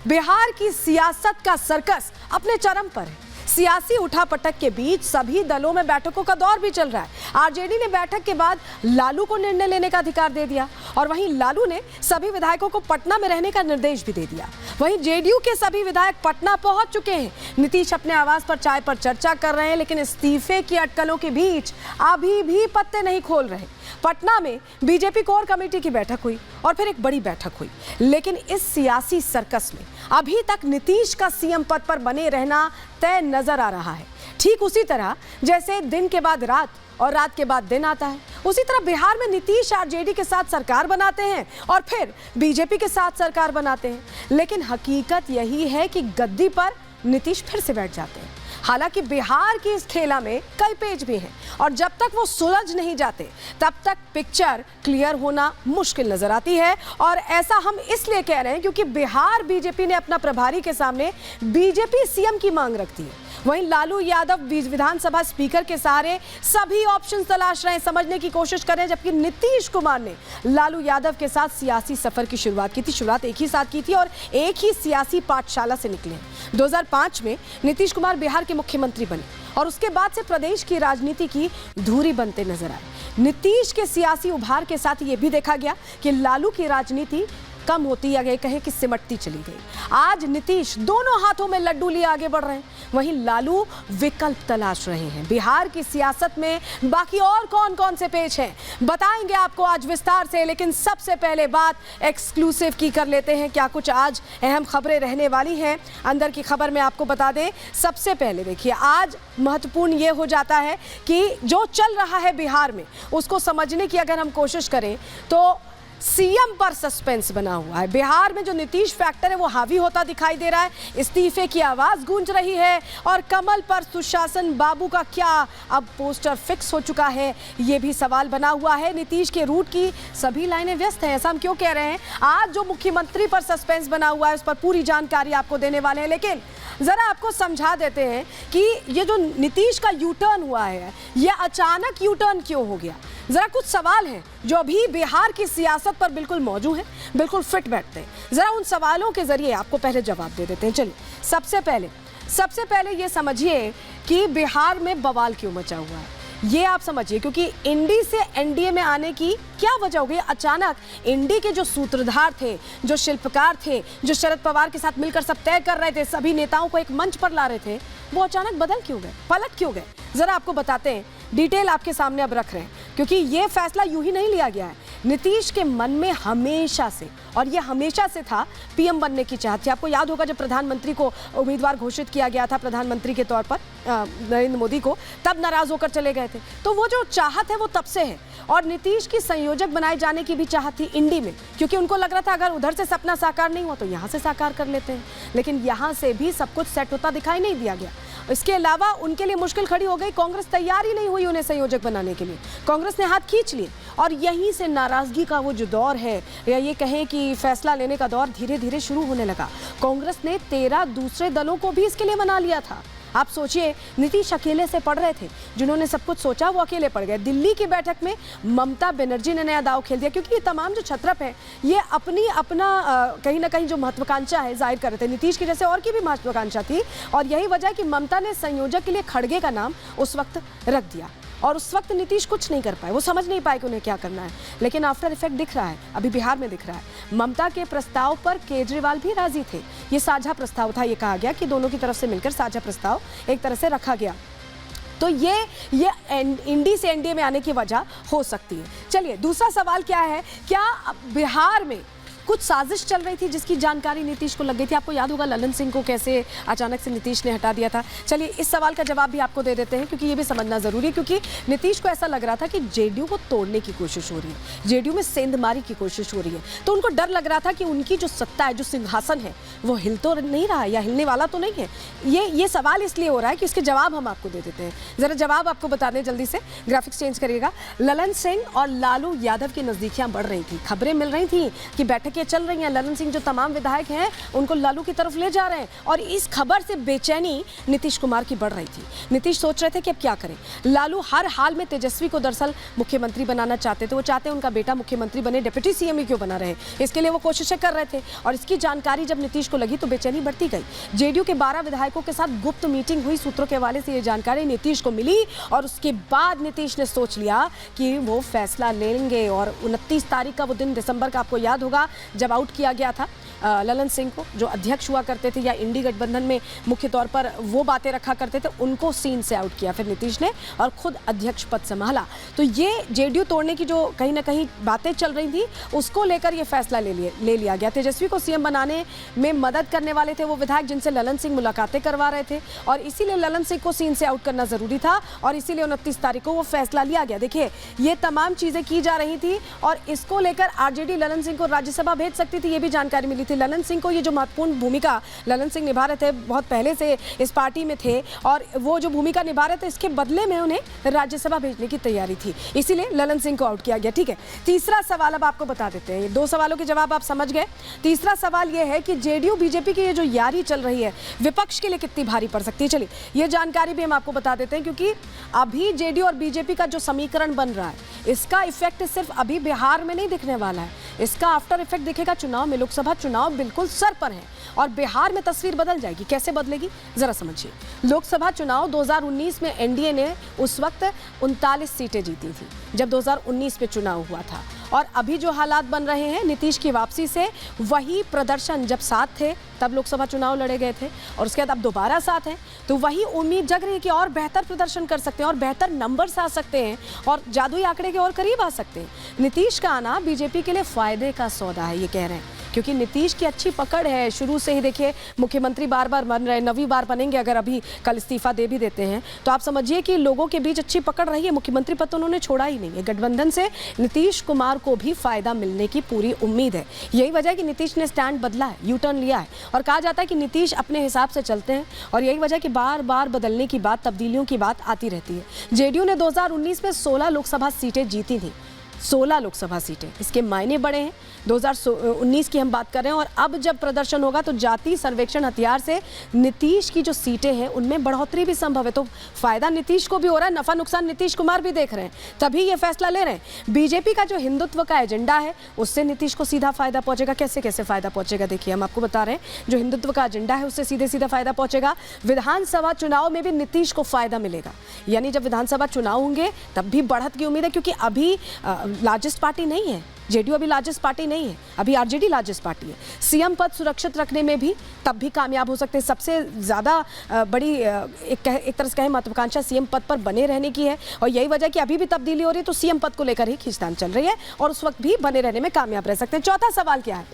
बिहार की सियासत का सर्कस अपने चरम पर है। सियासी उठापटक के बीच सभी दलों में बैठकों का दौर भी चल रहा है। आरजेडी ने बैठक के बाद लालू को निर्णय लेने का अधिकार दे दिया और वहीं लालू ने सभी विधायकों को पटना में रहने का निर्देश भी दे दिया। वहीं जेडीयू के सभी विधायक पटना पहुंच चुके हैं। नीतीश अपने आवास पर चाय पर चर्चा कर रहे हैं, लेकिन इस्तीफे की अटकलों के बीच अभी भी पत्ते नहीं खोल रहे। पटना में बीजेपी कोर कमेटी की बैठक हुई और फिर एक बड़ी बैठक हुई, लेकिन इस सियासी सर्कस में अभी तक नीतीश का सीएम पद पर बने रहना तय नजर आ रहा है। ठीक उसी तरह जैसे दिन के बाद रात और रात के बाद दिन आता है, उसी तरह बिहार में नीतीश आरजेडी के साथ सरकार बनाते हैं और फिर बीजेपी के साथ सरकार बनाते हैं। लेकिन हकीकत यही है कि गद्दी पर नीतीश फिर से बैठ जाते हैं। हालांकि बिहार की इस खेला में कई पेज भी हैं और जब तक वो सुलझ नहीं जाते तब तक पिक्चर क्लियर होना मुश्किल नजर आती है। और ऐसा हम इसलिए कह रहे हैं क्योंकि बिहार बीजेपी ने अपना प्रभारी के सामने बीजेपी सीएम की मांग रख दी है। वहीं लालू यादव विधानसभा स्पीकर के सहारे सभी ऑप्शन तलाश रहे हैं, समझने की कोशिश कर रहे हैं, जबकि नीतीश कुमार ने लालू यादव के साथ सियासी सफर की शुरुआत की थी। शुरुआत एक ही साथ की थी और एक ही सियासी पाठशाला से निकले हैं। 2005 में नीतीश कुमार बिहार के मुख्यमंत्री बने और उसके बाद से प्रदेश की राजनीति की धुरी बनते नजर आए। नीतीश के सियासी उभार के साथ ये भी देखा गया कि लालू की राजनीति कम होती या कहें कि सिमटती चली गई। आज नीतीश दोनों हाथों में लड्डू लिए आगे बढ़ रहे हैं, वहीं लालू विकल्प तलाश रहे हैं। बिहार की सियासत में बाकी और कौन कौन से पेच हैं बताएंगे आपको आज विस्तार से, लेकिन सबसे पहले बात एक्सक्लूसिव की कर लेते हैं। क्या कुछ आज अहम खबरें रहने वाली हैं, अंदर की खबर में आपको बता दें। सबसे पहले देखिए, आज महत्वपूर्ण ये हो जाता है कि जो चल रहा है बिहार में उसको समझने की अगर हम कोशिश करें तो सीएम पर सस्पेंस बना हुआ है। बिहार में जो नीतीश फैक्टर है वो हावी होता दिखाई दे रहा है। इस्तीफे की आवाज गूंज रही है और कमल पर सुशासन बाबू का क्या अब पोस्टर फिक्स हो चुका है, ये भी सवाल बना हुआ है। नीतीश के रूट की सभी लाइनें व्यस्त हैं। ऐसा हम क्यों कह रहे हैं? आज जो मुख्यमंत्री पर सस्पेंस बना हुआ है उस पर पूरी जानकारी आपको देने वाले हैं, लेकिन जरा आपको समझा देते हैं कि ये जो नीतीश का यू टर्न हुआ है ये अचानक यू टर्न क्यों हो गया। जरा कुछ सवाल हैं जो अभी बिहार की सियासत पर बिल्कुल मौजूद हैं, बिल्कुल फिट बैठते हैं। जरा उन सवालों के जरिए आपको पहले जवाब दे देते हैं। चलिए, सबसे पहले ये समझिए कि बिहार में बवाल क्यों मचा हुआ है, ये आप समझिए, क्योंकि इंडी से एनडीए में आने की क्या वजह हो गई। अचानक इंडी के जो सूत्रधार थे, जो शिल्पकार थे, जो शरद पवार के साथ मिलकर सब तय कर रहे थे, सभी नेताओं को एक मंच पर ला रहे थे, वो अचानक बदल क्यों गए, पलट क्यों गए? जरा आपको बताते हैं, डिटेल आपके सामने अब रख रहे हैं, क्योंकि ये फैसला यूं ही नहीं लिया गया है। नीतीश के मन में हमेशा से, और ये हमेशा से था, पीएम बनने की चाहत थी। आपको याद होगा जब प्रधानमंत्री को उम्मीदवार घोषित किया गया था प्रधानमंत्री के तौर पर नरेंद्र मोदी को, तब नाराज होकर चले गए थे। तो वो जो चाहत है वो तब से है। और नीतीश की संयोजक बनाए जाने की भी चाहत थी इंडी में, क्योंकि उनको लग रहा था अगर उधर से सपना साकार नहीं हुआ तो यहाँ से साकार कर लेते हैं। लेकिन यहाँ से भी सब कुछ सेट होता दिखाई नहीं दिया गया। इसके अलावा उनके लिए मुश्किल खड़ी हो गई, कांग्रेस तैयार ही नहीं हुई उन्हें संयोजक बनाने के लिए। कांग्रेस ने हाथ खींच लिए और यहीं से नाराजगी का वो जो दौर है, या ये कहें कि फैसला लेने का दौर धीरे धीरे शुरू होने लगा। कांग्रेस ने 13 दूसरे दलों को भी इसके लिए मना लिया था। आप सोचिए, नीतीश अकेले से पढ़ रहे थे, जिन्होंने सब कुछ सोचा वो अकेले पड़ गए। दिल्ली की बैठक में ममता बनर्जी ने नया दाव खेल दिया, क्योंकि ये तमाम जो छत्रप है ये अपना कहीं ना कहीं जो महत्वाकांक्षा है जाहिर कर रहे थे। नीतीश की जैसे और की भी महत्वाकांक्षा थी और यही वजह है कि ममता ने संयोजक के लिए खड़गे का नाम उस वक्त रख दिया और उस वक्त नीतीश कुछ नहीं कर पाए, वो समझ नहीं पाए कि उन्हें क्या करना है। लेकिन आफ्टर इफेक्ट दिख रहा है, अभी बिहार में दिख रहा है। ममता के प्रस्ताव पर केजरीवाल भी राजी थे। ये साझा प्रस्ताव था, ये कहा गया कि दोनों की तरफ से मिलकर साझा प्रस्ताव एक तरह से रखा गया। तो ये इंडी से एनडीए में आने की वजह हो सकती है। चलिए, दूसरा सवाल क्या है, क्या बिहार में कुछ साजिश चल रही थी जिसकी जानकारी नीतीश को लग गई थी? आपको याद होगा ललन सिंह को कैसे अचानक से नीतीश ने हटा दिया था। चलिए, इस सवाल का जवाब भी आपको दे देते हैं, क्योंकि ये भी समझना जरूरी है। क्योंकि नीतीश को ऐसा लग रहा था कि जेडीयू को तोड़ने की कोशिश हो रही है, जेडीयू में सेंधमारी की कोशिश हो रही है। तो उनको डर लग रहा था कि उनकी जो सत्ता है, जो सिंहासन है, वो हिल तो नहीं रहा है या हिलने वाला तो नहीं है। ये सवाल इसलिए हो रहा है कि उसके जवाब हम आपको दे देते हैं। जरा जवाब आपको बता दें जल्दी से, ग्राफिक्स चेंज करिएगा। ललन सिंह और लालू यादव की नजदीकियां बढ़ रही थी, खबरें मिल रही थी कि बैठक ये चल रही हैं। ललन सिंह जो तमाम विधायक हैं उनको लालू की तरफ ले जा रहे हैं और इस खबर से बेचैनी नीतीश कुमार की बढ़ रही थी। नीतीश सोच रहे थे कि अब क्या करें। लालू हर हाल में तेजस्वी को दरअसल मुख्यमंत्री बनाना चाहते थे। वो चाहते हैं उनका बेटा मुख्यमंत्री बने, डिप्टी सीएम ही क्यों बना रहे, इसके लिए वो कोशिशें कर रहे थे। और इसकी जानकारी जब नीतीश को लगी तो बेचैनी बढ़ती गई। जेडीयू के 12 विधायकों के साथ गुप्त मीटिंग हुई। सूत्रों के हवाले से ये जानकारी नीतीश को मिली और उसके बाद नीतीश ने सोच लिया कि वो फैसला लेंगे। और 29 तारीख का वो दिन दिसंबर का आपको याद होगा जब आउट किया गया था ललन सिंह को, जो अध्यक्ष हुआ करते थे या इंडी गठबंधन में मुख्य तौर पर वो बातें रखा करते थे, उनको सीन से आउट किया फिर नीतीश ने और खुद अध्यक्ष पद संभाला। तो ये जेडीयू तोड़ने की जो कहीं ना कहीं बातें चल रही थी उसको लेकर ये फैसला ले लिया गया। तेजस्वी को सीएम बनाने में मदद करने वाले थे वो विधायक जिनसे ललन सिंह मुलाकातें करवा रहे थे और इसीलिए ललन सिंह को सीन से आउट करना जरूरी था और इसीलिए 29 तारीख को वो फैसला लिया गया। देखिए ये तमाम चीजें की जा रही थी और इसको लेकर आरजेडी ललन सिंह को राज्यसभा भेज सकती थी, ये भी जानकारी मिली थी। ललन सिंह को ये जो महत्वपूर्ण भूमिका ललन सिंह निभा रहे थे, बहुत पहले से इस पार्टी में थे और वो जो भूमिका निभा रहे थे इसके बदले में उन्हें राज्यसभा भेजने की तैयारी थी, इसीलिए ललन सिंह को आउट किया गया। ठीक है, तीसरा सवाल अब आपको बता देते हैं। ये 2 सवालों के जवाब आप समझ गए। तीसरा सवाल ये है कि जेडीयू बीजेपी की ये जो यारी चल रही है विपक्ष के लिए कितनी भारी पड़ सकती है। चलिए ये जानकारी भी हम आपको बता देते हैं क्योंकि अभी जेडीयू और बीजेपी का जो समीकरण बन रहा है इसका इफेक्ट सिर्फ अभी बिहार में नहीं दिखने वाला है, इसका आफ्टर इफेक्ट दिखेगा चुनाव में। लोकसभा चुनाव बिल्कुल सर पर है और बिहार में तस्वीर बदल जाएगी। कैसे बदलेगी जरा समझिए। लोकसभा चुनाव 2019 में एनडीए ने उस वक्त 39 सीटें जीती थी जब 2019 में चुनाव हुआ था और अभी जो हालात बन रहे हैं नीतीश की वापसी से वही प्रदर्शन जब साथ थे तब लोकसभा चुनाव लड़े गए थे और उसके बाद अब दोबारा साथ हैं तो वही उम्मीद जग रही है कि और बेहतर प्रदर्शन कर सकते हैं और बेहतर नंबर्स आ सकते हैं और जादुई आंकड़े के और करीब आ सकते हैं। नीतीश का आना बीजेपी के लिए फायदे का सौदा है ये कह रहे हैं क्योंकि नीतीश की अच्छी पकड़ है शुरू से ही। देखिए मुख्यमंत्री बार बार बन रहे, 9वीं बार बनेंगे अगर अभी कल इस्तीफा दे भी देते हैं तो आप समझिए कि लोगों के बीच अच्छी पकड़ रही है। मुख्यमंत्री पद तो उन्होंने छोड़ा ही नहीं है। गठबंधन से नीतीश कुमार को भी फायदा मिलने की पूरी उम्मीद है। यही वजह है कि नीतीश ने स्टैंड बदला है, यू टर्न लिया है और कहा जाता है कि नीतीश अपने हिसाब से चलते हैं और यही वजह है कि बार बार बदलने की बात, तब्दीलियों की बात आती रहती है। जेडीयू ने 2019 में 16 लोकसभा सीटें जीती थी, 16 लोकसभा सीटें, इसके मायने बड़े हैं। 2019 की हम बात कर रहे हैं और अब जब प्रदर्शन होगा तो जाति सर्वेक्षण हथियार से नीतीश की जो सीटें हैं उनमें बढ़ोतरी भी संभव है। तो फायदा नीतीश को भी हो रहा है, नफा नुकसान नीतीश कुमार भी देख रहे हैं, तभी ये फैसला ले रहे हैं। बीजेपी का जो हिंदुत्व का एजेंडा है उससे नीतीश को सीधा फायदा पहुंचेगा। कैसे कैसे फायदा पहुंचेगा देखिए हम आपको बता रहे हैं। जो हिंदुत्व का एजेंडा है उससे सीधे सीधा फायदा पहुंचेगा। विधानसभा चुनाव में भी नीतीश को फायदा मिलेगा, यानी जब विधानसभा चुनाव होंगे तब भी बढ़त की उम्मीद है क्योंकि अभी लार्जेस्ट पार्टी नहीं है जेडीयू, अभी लार्जेस्ट पार्टी नहीं है, अभी आरजेडी लार्जेस्ट पार्टी है। सीएम पद सुरक्षित रखने में भी तब भी कामयाब हो सकते हैं। सबसे ज़्यादा बड़ी एक तरह से कहें महत्वाकांक्षा सीएम पद पर बने रहने की है और यही वजह कि अभी भी तब्दीली हो रही है तो सीएम पद को लेकर ही खींचतान चल रही है और उस वक्त भी बने रहने में कामयाब रह सकते हैं। चौथा सवाल क्या है,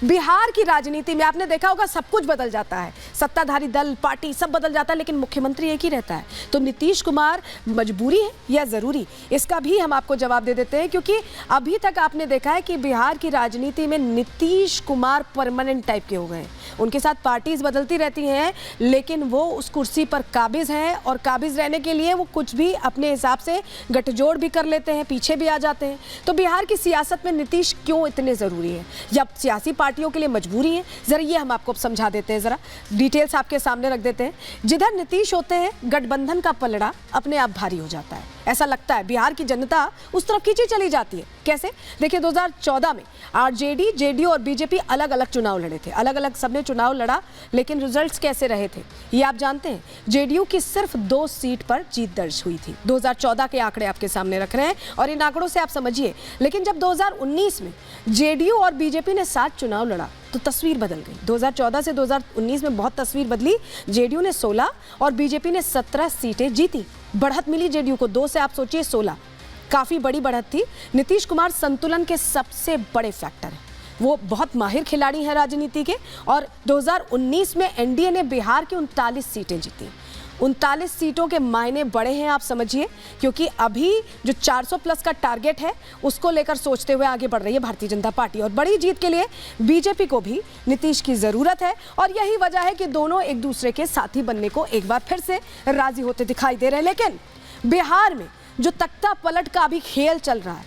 बिहार की राजनीति में आपने देखा होगा सब कुछ बदल जाता है, सत्ताधारी दल, पार्टी सब बदल जाता है लेकिन मुख्यमंत्री एक ही रहता है। तो नीतीश कुमार मजबूरी है या ज़रूरी, इसका भी हम आपको जवाब दे देते हैं क्योंकि अभी तक आपने देखा है कि बिहार की राजनीति में नीतीश कुमार परमानेंट टाइप के हो गए हैं। उनके साथ पार्टीज बदलती रहती हैं लेकिन वो उस कुर्सी पर काबिज हैं और काबिज रहने के लिए वो कुछ भी अपने हिसाब से गठजोड़ भी कर लेते हैं, पीछे भी आ जाते हैं। तो बिहार की सियासत में नीतीश क्यों इतने ज़रूरी है या सियासी पार्टियों के लिए मजबूरी है, ज़रा ये हम आपको समझा देते हैं, ज़रा डिटेल्स आपके सामने रख देते हैं। जिधर नीतीश होते हैं गठबंधन का पलड़ा अपने आप भारी हो जाता है, ऐसा लगता है बिहार की जनता उस तरफ खींची चली जाती है। कैसे देखिए 2014 में आरजेडी, जेडीयू और बीजेपी अलग अलग चुनाव लड़े थे, अलग अलग सबने चुनाव लड़ा लेकिन रिजल्ट्स कैसे रहे थे ये आप जानते हैं। जेडीयू की सिर्फ 2 सीट पर जीत दर्ज हुई थी। 2014 के आंकड़े आपके सामने रख रहे हैं और इन आंकड़ों से आप समझिए। लेकिन जब 2019 में जेडीयू और बीजेपी ने साथ चुनाव लड़ा तो तस्वीर बदल गई। 2014 से 2019 में बहुत तस्वीर बदली। जेडीयू ने 16 और बीजेपी ने 17 सीटें जीती, बढ़त मिली जेडीयू को 2 से आप सोचिए 16, काफ़ी बड़ी बढ़त थी। नीतीश कुमार संतुलन के सबसे बड़े फैक्टर हैं, वो बहुत माहिर खिलाड़ी हैं राजनीति के और 2019 में एनडीए ने बिहार की 39 सीटें जीती। 39 सीटों के मायने बड़े हैं आप समझिए क्योंकि अभी जो 400 प्लस का टारगेट है उसको लेकर सोचते हुए आगे बढ़ रही है भारतीय जनता पार्टी और बड़ी जीत के लिए बीजेपी को भी नीतीश की ज़रूरत है और यही वजह है कि दोनों एक दूसरे के साथी बनने को एक बार फिर से राजी होते दिखाई दे रहे हैं। लेकिन बिहार में जो तख्ता पलट का अभी खेल चल रहा है,